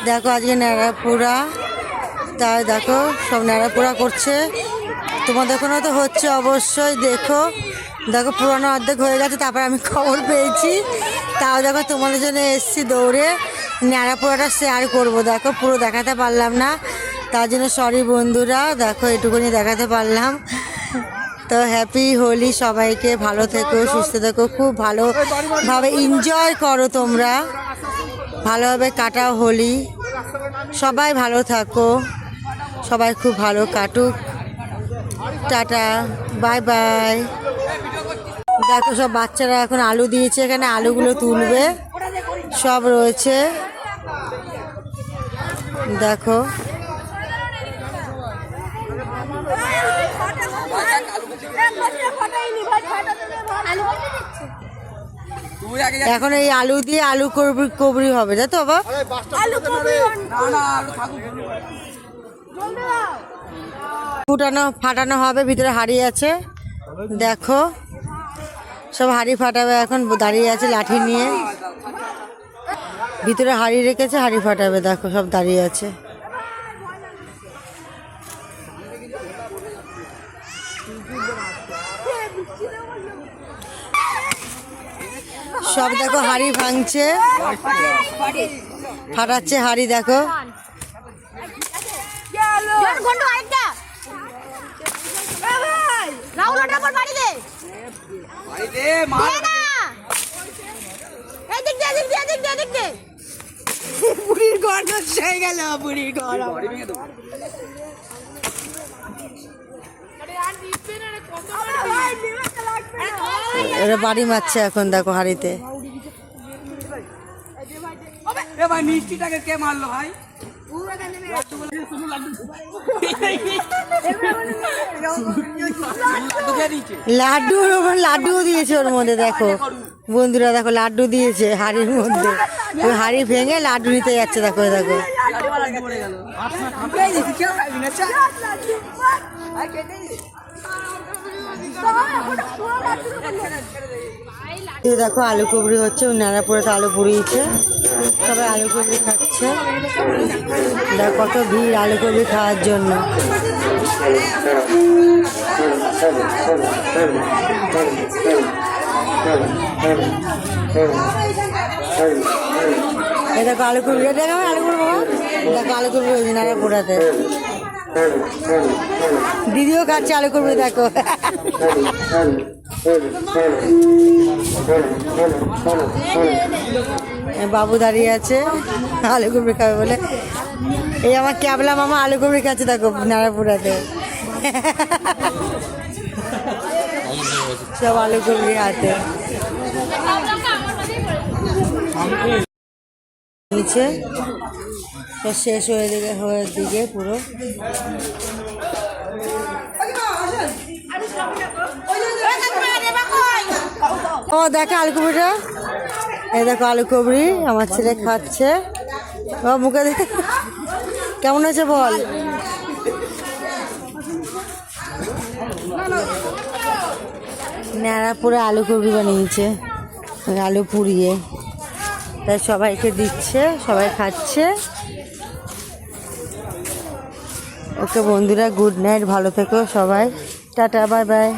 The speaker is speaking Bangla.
দেখো আজকে ন্যাড়াপোড়া, তাই দেখো সব ন্যাড়াপোড়া করছে। তোমাদের কোনো তো হচ্ছে অবশ্যই। দেখো দেখো পুরোনো অর্ধেক হয়ে গেছে, তারপর আমি খবর পেয়েছি, তাও দেখো তোমাদের জন্য এসছি দৌড়ে। ন্যাড়াপোড়াটা শেয়ার করবো, দেখো পুরো দেখাতে পারলাম না, তার জন্য সরি বন্ধুরা। দেখো এটুকুনি দেখাতে পারলাম। তো হ্যাপি হোলি সবাইকে, ভালো থেকো, সুস্থ থেকো, খুব ভালোভাবে এনজয় করো তোমরা, ভালোভাবে কাটাও হোলি। সবাই ভালো থাকো, সবাই খুব ভালো কাটুক। Tata, bye bye. দেখো সব বাচ্চারা এখন আলু দিয়েছে, এখানে আলুগুলো তুলবে, সব রয়েছে দেখো। এখন এই আলু দিয়ে আলু কবরি হবে, তাই তো বাবা? ফাটানো হবে, ভিতরে হাঁড়ি আছে দেখো, সব হাঁড়ি ফাটাবে। এখন দাঁড়িয়ে আছে লাঠি নিয়ে, ভিতরে হাঁড়ি রেখেছে, হাঁড়ি ফাটাবে। দেখো সব দাঁড়িয়ে আছে। সব দেখো হাঁড়ি ভাঙছে, ফাটাচ্ছে হাঁড়ি। দেখো বুড়ির ঘর হয়ে গেল, বুড়ির ঘর। এরা বাড়ি মারছে এখন, দেখো হাড়িতে। মিষ্টিটাকে কে মারলো ভাই? লাড্ডু দিয়েছে ওর মধ্যে। দেখো বন্ধুরা, দেখো লাড্ডু দিয়েছে হাড়ির মধ্যে, ওই হাড়ি ভেঙে লাড্ডু নিতে যাচ্ছে। দেখো দেখো দেখো আলু কুবড়ি হচ্ছে, ন্যাড়াপোড়াতে আলু পুড়িয়েছে, সবাই আলু কুবড়ি খাচ্ছে। দেখো কত ভিড় আলু কুবড়ি খাওয়ার জন্য। দেখো আলু কুবড়ি, দেখো আলু কুবড়ি, দেখো আলু কুবড়ি হয়েছে ন্যাড়াপোড়াতে। দিদিও খাচ্ছে আলু কুবড়ি, দেখো। বাবু দাঁড়িয়ে আছে আলু কুবড়ি খাবে বলে। এই আমার ক্যাবলা মামা আলু কুবড়ি খাচ্ছে, দেখো ন্যাড়াপোড়াতে। সব আলু কুবড়ি হাতে নিচে, শেষ হয়ে দিকে পুরো। ও দেখো আলু কুবড়িটা, এই দেখো আলু কুবড়ি আমার ছেলে খাচ্ছে। ও মুখে দেখে কেমন হয়েছে বল। ন্যাড়াপোড়া আলু কুবড়ি বানিয়েছে, আলু পুড়িয়ে, তাই সবাইকে দিচ্ছে, সবাই খাচ্ছে। ওকে বন্ধুরা, গুড নাইট, ভালো থেকো সবাই, টাটা, বাই বাই।